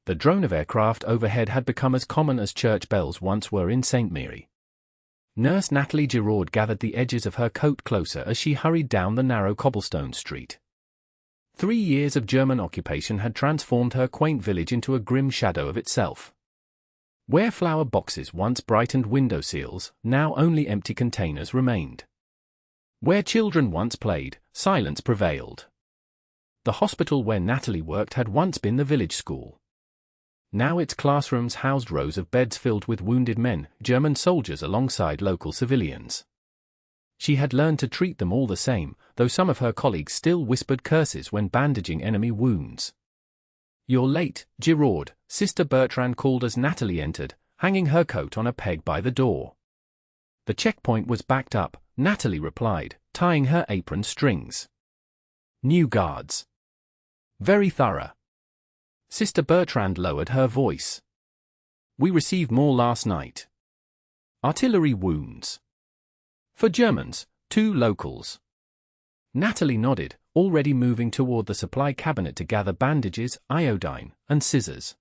The drone of aircraft overhead had become as common as church bells once were in St. Mary. Nurse Natalie Giraud gathered the edges of her coat closer as she hurried down the narrow cobblestone street. 3 years of German occupation had transformed her quaint village into a grim shadow of itself. Where flower boxes once brightened window sills, now only empty containers remained. Where children once played, silence prevailed. The hospital where Natalie worked had once been the village school. Now its classrooms housed rows of beds filled with wounded men, German soldiers alongside local civilians. She had learned to treat them all the same, though some of her colleagues still whispered curses when bandaging enemy wounds. "You're late, Giraud," Sister Bertrand called as Natalie entered, hanging her coat on a peg by the door. "The checkpoint was backed up," Natalie replied, tying her apron strings. "New guards. Very thorough." Sister Bertrand lowered her voice. "We received more last night. Artillery wounds. For Germans, 2 locals." Natalie nodded, already moving toward the supply cabinet to gather bandages, iodine, and scissors.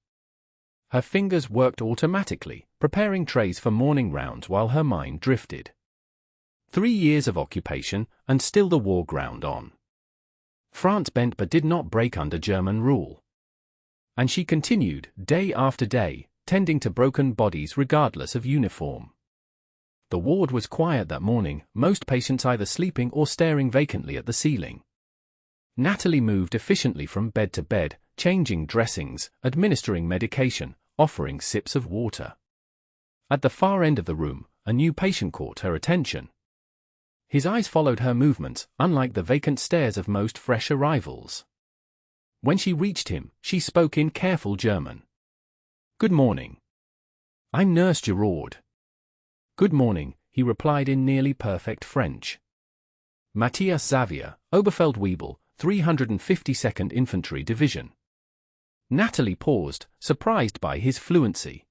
Her fingers worked automatically, preparing trays for morning rounds while her mind drifted. 3 years of occupation, and still the war ground on. France bent but did not break under German rule. And she continued, day after day, tending to broken bodies regardless of uniform. The ward was quiet that morning, most patients either sleeping or staring vacantly at the ceiling. Natalie moved efficiently from bed to bed, changing dressings, administering medication, offering sips of water. At the far end of the room, a new patient caught her attention. His eyes followed her movements, unlike the vacant stares of most fresh arrivals. When she reached him, she spoke in careful German. "Good morning. I'm Nurse Giraud." "Good morning," he replied in nearly perfect French. "Matthias Xavier, Oberfeldwebel, 352nd Infantry Division." Natalie paused, surprised by his fluency.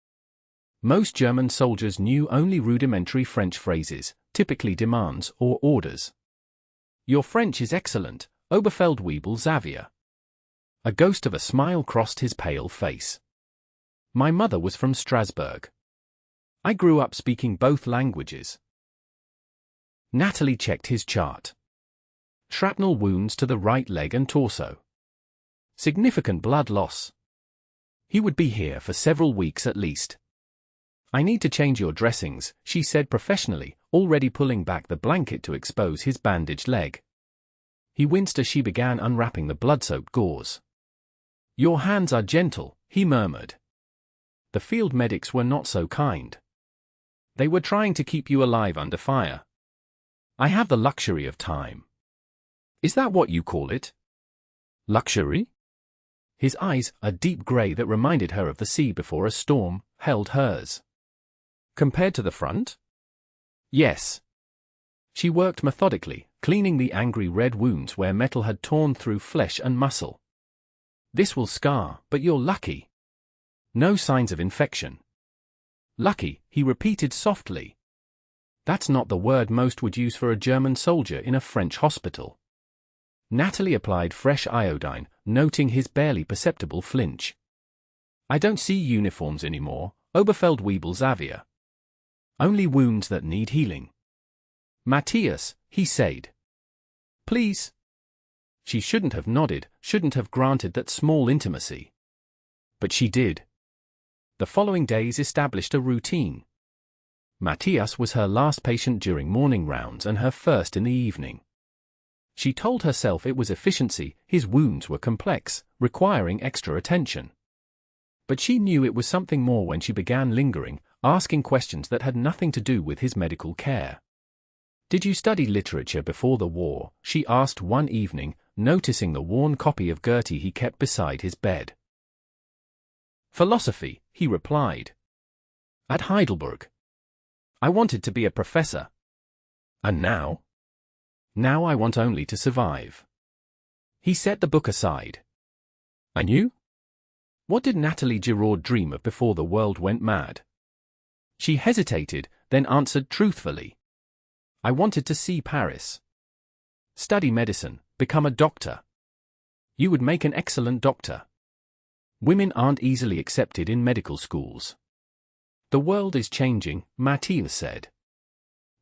Most German soldiers knew only rudimentary French phrases, typically demands or orders. "Your French is excellent, Oberfeldwebel Xavier." A ghost of a smile crossed his pale face. "My mother was from Strasbourg. I grew up speaking both languages." Natalie checked his chart. Shrapnel wounds to the right leg and torso. Significant blood loss. He would be here for several weeks at least. "I need to change your dressings," she said professionally, already pulling back the blanket to expose his bandaged leg. He winced as she began unwrapping the blood-soaked gauze. "Your hands are gentle," he murmured. The field medics were not so kind. "They were trying to keep you alive under fire. I have the luxury of time." "Is that what you call it? Luxury?" His eyes, a deep gray that reminded her of the sea before a storm, held hers. "Compared to the front?" "Yes." She worked methodically, cleaning the angry red wounds where metal had torn through flesh and muscle. "This will scar, but you're lucky. No signs of infection." "Lucky," he repeated softly. That's not the word most would use for a German soldier in a French hospital. Natalie applied fresh iodine, noting his barely perceptible flinch. "I don't see uniforms anymore, Oberfeldwebel Xavier. Only wounds that need healing." "Matthias," he said. "Please." She shouldn't have nodded, shouldn't have granted that small intimacy. But she did. The following days established a routine. Matthias was her last patient during morning rounds and her first in the evening. She told herself it was efficiency, his wounds were complex, requiring extra attention. But she knew it was something more when she began lingering, asking questions that had nothing to do with his medical care. "Did you study literature before the war?" she asked one evening, noticing the worn copy of Goethe he kept beside his bed. "Philosophy," he replied. "At Heidelberg. I wanted to be a professor. And now? Now I want only to survive." He set the book aside. "And you? What did Natalie Giraud dream of before the world went mad?" She hesitated, then answered truthfully. "I wanted to see Paris. Study medicine, become a doctor. You would make an excellent doctor." Women aren't easily accepted in medical schools. The world is changing, Matthias said.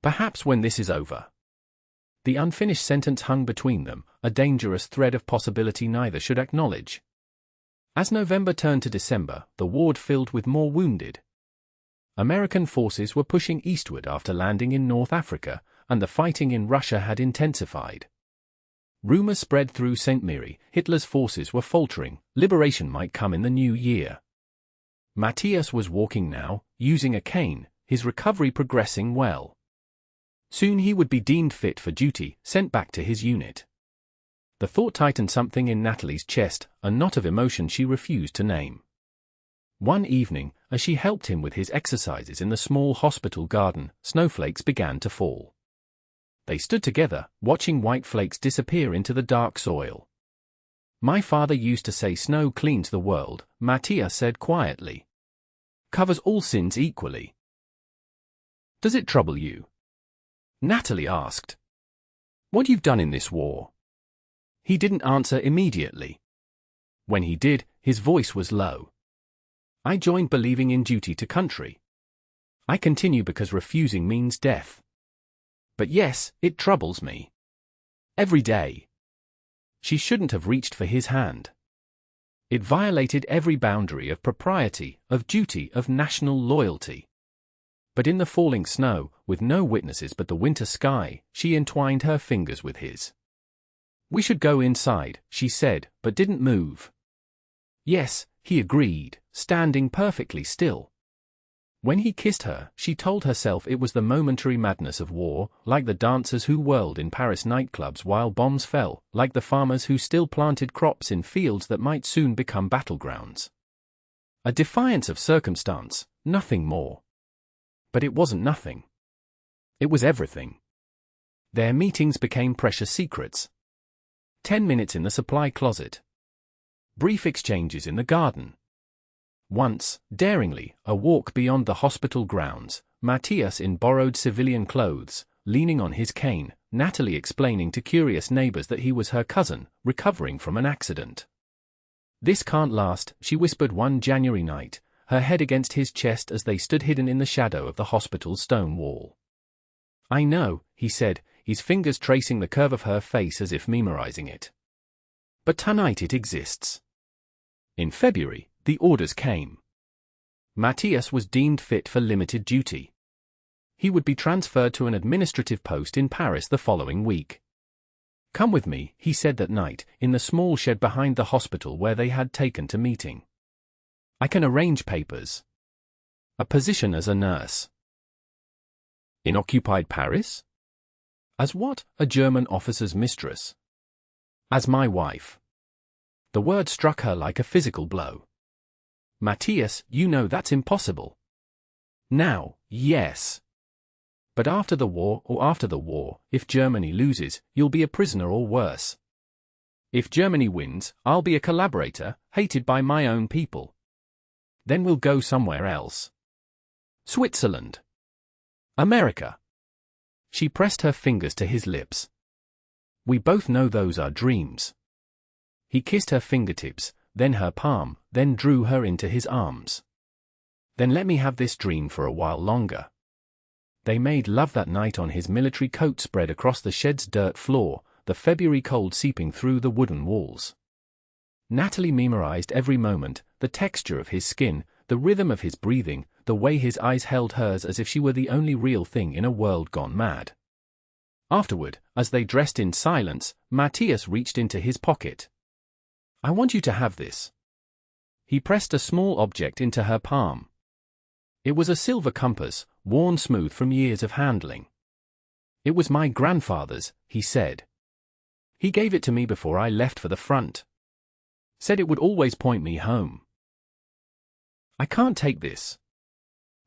Perhaps when this is over. The unfinished sentence hung between them, a dangerous thread of possibility neither should acknowledge. As November turned to December, the ward filled with more wounded. American forces were pushing eastward after landing in North Africa, and the fighting in Russia had intensified. Rumors spread through St. Mary, Hitler's forces were faltering, liberation might come in the new year. Matthias was walking now, using a cane, his recovery progressing well. Soon he would be deemed fit for duty, sent back to his unit. The thought tightened something in Natalie's chest, a knot of emotion she refused to name. One evening, as she helped him with his exercises in the small hospital garden, snowflakes began to fall. They stood together, watching white flakes disappear into the dark soil. "My father used to say snow cleans the world," Matthias said quietly. "Covers all sins equally." "Does it trouble you?" Natalie asked. "What you've done in this war?" He didn't answer immediately. When he did, his voice was low. "I joined believing in duty to country. I continue because refusing means death. But yes, it troubles me. Every day." She shouldn't have reached for his hand. It violated every boundary of propriety, of duty, of national loyalty. But in the falling snow, with no witnesses but the winter sky, she entwined her fingers with his. "We should go inside," she said, but didn't move. "Yes," he agreed, standing perfectly still. When he kissed her, she told herself it was the momentary madness of war, like the dancers who whirled in Paris nightclubs while bombs fell, like the farmers who still planted crops in fields that might soon become battlegrounds. A defiance of circumstance, nothing more. But it wasn't nothing. It was everything. Their meetings became precious secrets. 10 minutes in the supply closet. Brief exchanges in the garden. Once, daringly, a walk beyond the hospital grounds, Matthias in borrowed civilian clothes, leaning on his cane, Natalie explaining to curious neighbors that he was her cousin, recovering from an accident. "This can't last," she whispered one January night, her head against his chest as they stood hidden in the shadow of the hospital's stone wall. "I know," he said, his fingers tracing the curve of her face as if memorizing it. "But tonight it exists." In February, the orders came. Matthias was deemed fit for limited duty. He would be transferred to an administrative post in Paris the following week. "Come with me," he said that night, in the small shed behind the hospital where they had taken to meeting. "I can arrange papers." A position as a nurse. In occupied Paris? As what? A German officer's mistress. As my wife. The word struck her like a physical blow. "Matthias, you know that's impossible." "Now, yes. But after the war, or after the war, if Germany loses, you'll be a prisoner or worse. If Germany wins, I'll be a collaborator, hated by my own people. Then we'll go somewhere else. Switzerland. America." She pressed her fingers to his lips. "We both know those are dreams." He kissed her fingertips, then her palm, then drew her into his arms. "Then let me have this dream for a while longer." They made love that night on his military coat spread across the shed's dirt floor, the February cold seeping through the wooden walls. Natalie memorized every moment, the texture of his skin, the rhythm of his breathing, the way his eyes held hers as if she were the only real thing in a world gone mad. Afterward, as they dressed in silence, Matthias reached into his pocket. "I want you to have this." He pressed a small object into her palm. It was a silver compass, worn smooth from years of handling. "It was my grandfather's," he said. "He gave it to me before I left for the front. Said it would always point me home." "I can't take this.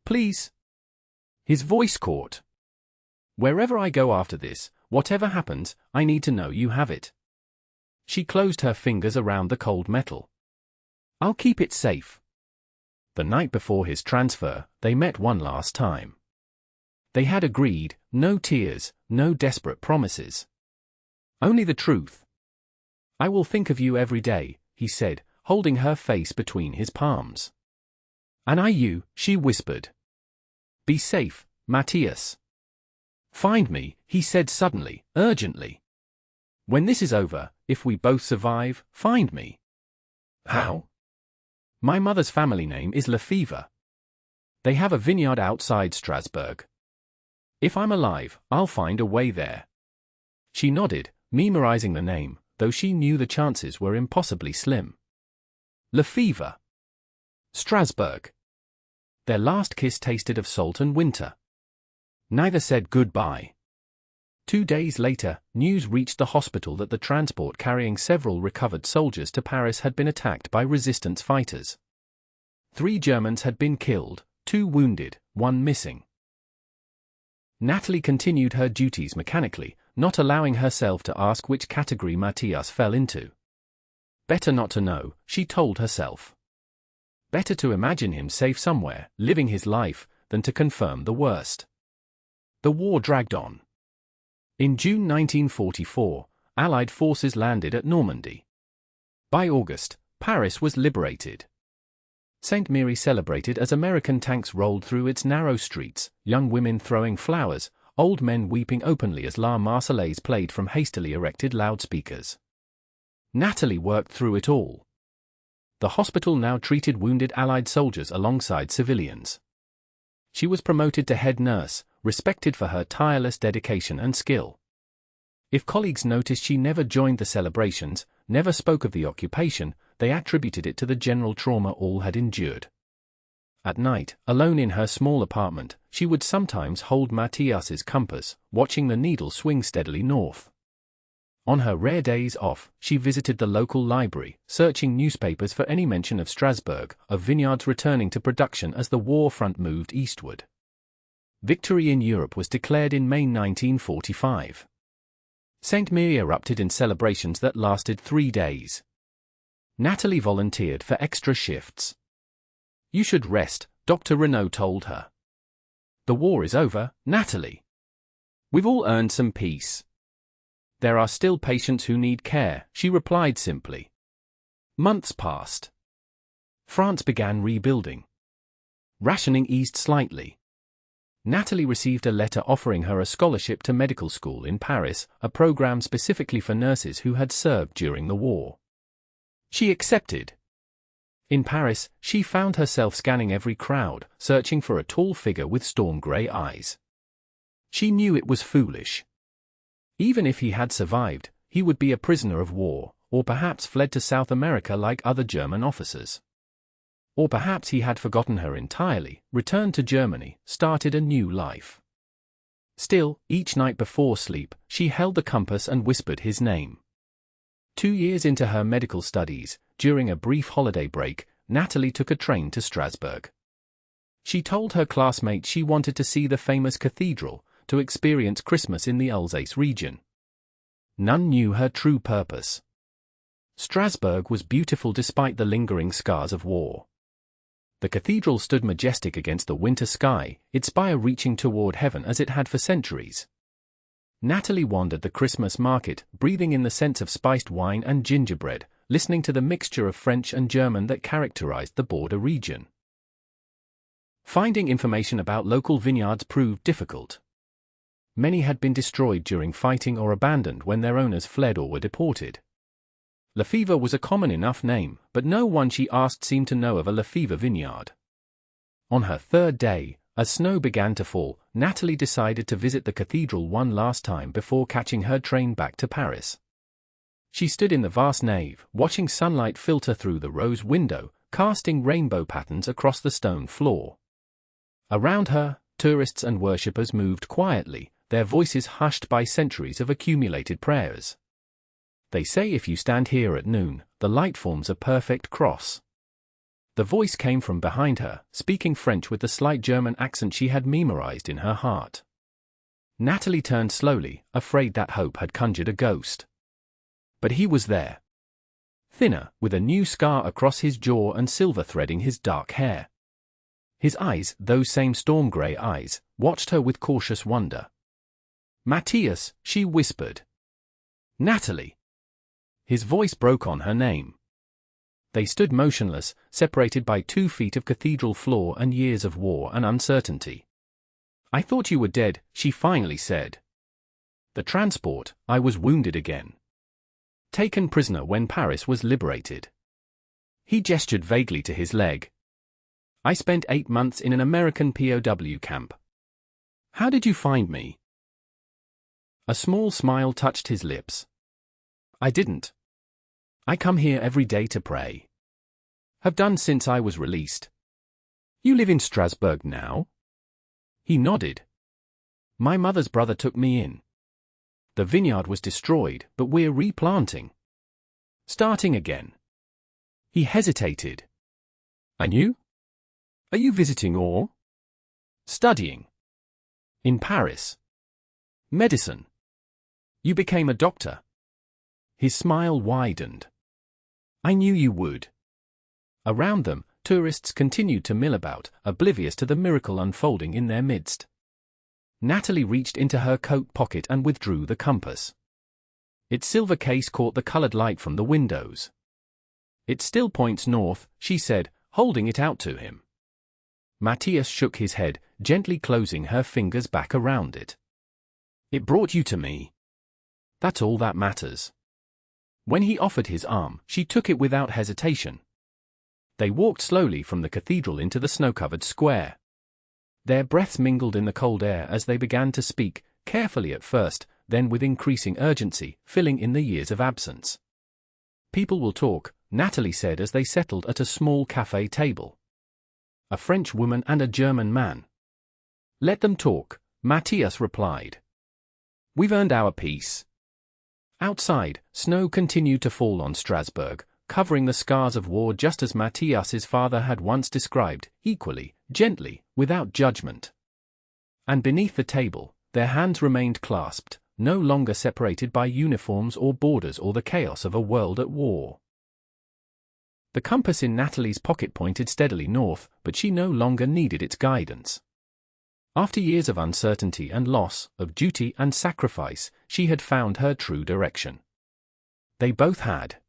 Please." His voice caught. "Wherever I go after this, whatever happens, I need to know you have it." She closed her fingers around the cold metal. "I'll keep it safe." The night before his transfer, they met one last time. They had agreed, no tears, no desperate promises. Only the truth. "I will think of you every day," he said, holding her face between his palms. "And are you?" she whispered. "Be safe, Matthias." "Find me," he said suddenly, urgently. "When this is over, if we both survive, find me." "How?" "My mother's family name is Lefevre. They have a vineyard outside Strasbourg. If I'm alive, I'll find a way there." She nodded, memorizing the name, though she knew the chances were impossibly slim. Lefevre. Strasbourg. Their last kiss tasted of salt and winter. Neither said goodbye. 2 days later, news reached the hospital that the transport carrying several recovered soldiers to Paris had been attacked by resistance fighters. 3 Germans had been killed, 2 wounded, 1 missing. Natalie continued her duties mechanically, not allowing herself to ask which category Matthias fell into. Better not to know, she told herself. Better to imagine him safe somewhere, living his life, than to confirm the worst. The war dragged on. In June 1944, Allied forces landed at Normandy. By August, Paris was liberated. St. Mary celebrated as American tanks rolled through its narrow streets, young women throwing flowers, old men weeping openly as La Marseillaise played from hastily erected loudspeakers. Natalie worked through it all. The hospital now treated wounded Allied soldiers alongside civilians. She was promoted to head nurse, respected for her tireless dedication and skill. If colleagues noticed she never joined the celebrations, never spoke of the occupation, they attributed it to the general trauma all had endured. At night, alone in her small apartment, she would sometimes hold Matthias's compass, watching the needle swing steadily north. On her rare days off, she visited the local library, searching newspapers for any mention of Strasbourg, of vineyards returning to production as the war front moved eastward. Victory in Europe was declared in May 1945. St. Mary erupted in celebrations that lasted 3 days. Natalie volunteered for extra shifts. "You should rest," Dr. Renaud told her. "The war is over, Natalie. We've all earned some peace." "There are still patients who need care," she replied simply. Months passed. France began rebuilding. Rationing eased slightly. Natalie received a letter offering her a scholarship to medical school in Paris, a program specifically for nurses who had served during the war. She accepted. In Paris, she found herself scanning every crowd, searching for a tall figure with storm-grey eyes. She knew it was foolish. Even if he had survived, he would be a prisoner of war, or perhaps fled to South America like other German officers. Or perhaps he had forgotten her entirely, returned to Germany, started a new life. Still, each night before sleep, she held the compass and whispered his name. 2 years into her medical studies, during a brief holiday break, Natalie took a train to Strasbourg. She told her classmates she wanted to see the famous cathedral, to experience Christmas in the Alsace region. None knew her true purpose. Strasbourg was beautiful despite the lingering scars of war. The cathedral stood majestic against the winter sky, its spire reaching toward heaven as it had for centuries. Natalie wandered the Christmas market, breathing in the scents of spiced wine and gingerbread, listening to the mixture of French and German that characterized the border region. Finding information about local vineyards proved difficult. Many had been destroyed during fighting or abandoned when their owners fled or were deported. Lefevre was a common enough name, but no one she asked seemed to know of a Lefevre vineyard. On her 3rd day, as snow began to fall, Natalie decided to visit the cathedral one last time before catching her train back to Paris. She stood in the vast nave, watching sunlight filter through the rose window, casting rainbow patterns across the stone floor. Around her, tourists and worshippers moved quietly, their voices hushed by centuries of accumulated prayers. "They say if you stand here at noon, the light forms a perfect cross." The voice came from behind her, speaking French with the slight German accent she had memorized in her heart. Natalie turned slowly, afraid that hope had conjured a ghost. But he was there. Thinner, with a new scar across his jaw and silver threading his dark hair. His eyes, those same storm-grey eyes, watched her with cautious wonder. "Matthias," she whispered. "Natalie." His voice broke on her name. They stood motionless, separated by 2 feet of cathedral floor and years of war and uncertainty. "I thought you were dead," she finally said. "The transport, I was wounded again. Taken prisoner when Paris was liberated." He gestured vaguely to his leg. "I spent 8 months in an American POW camp." "How did you find me?" A small smile touched his lips. "I didn't. I come here every day to pray. Have done since I was released." "You live in Strasbourg now?" He nodded. "My mother's brother took me in. The vineyard was destroyed, but we're replanting. Starting again." He hesitated. "And you? Are you visiting or studying?" "In Paris. Medicine." "You became a doctor?" His smile widened. "I knew you would." Around them, tourists continued to mill about, oblivious to the miracle unfolding in their midst. Natalie reached into her coat pocket and withdrew the compass. Its silver case caught the colored light from the windows. "It still points north," she said, holding it out to him. Matthias shook his head, gently closing her fingers back around it. "It brought you to me. That's all that matters." When he offered his arm, she took it without hesitation. They walked slowly from the cathedral into the snow-covered square. Their breaths mingled in the cold air as they began to speak, carefully at first, then with increasing urgency, filling in the years of absence. "People will talk," Natalie said as they settled at a small café table. "A French woman and a German man." "Let them talk," Matthias replied. "We've earned our peace." Outside, snow continued to fall on Strasbourg, covering the scars of war just as Matthias's father had once described, equally, gently, without judgment. And beneath the table, their hands remained clasped, no longer separated by uniforms or borders or the chaos of a world at war. The compass in Natalie's pocket pointed steadily north, but she no longer needed its guidance. After years of uncertainty and loss, of duty and sacrifice, she had found her true direction. They both had.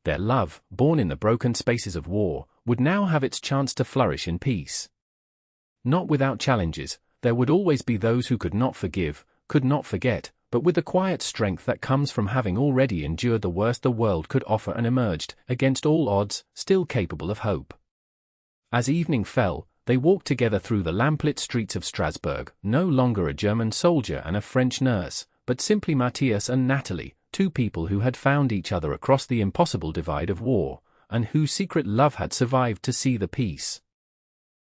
Their love, born in the broken spaces of war, would now have its chance to flourish in peace. Not without challenges, there would always be those who could not forgive, could not forget, but with the quiet strength that comes from having already endured the worst the world could offer and emerged, against all odds, still capable of hope. As evening fell, they walked together through the lamplit streets of Strasbourg, no longer a German soldier and a French nurse, but simply Matthias and Natalie, 2 people who had found each other across the impossible divide of war, and whose secret love had survived to see the peace.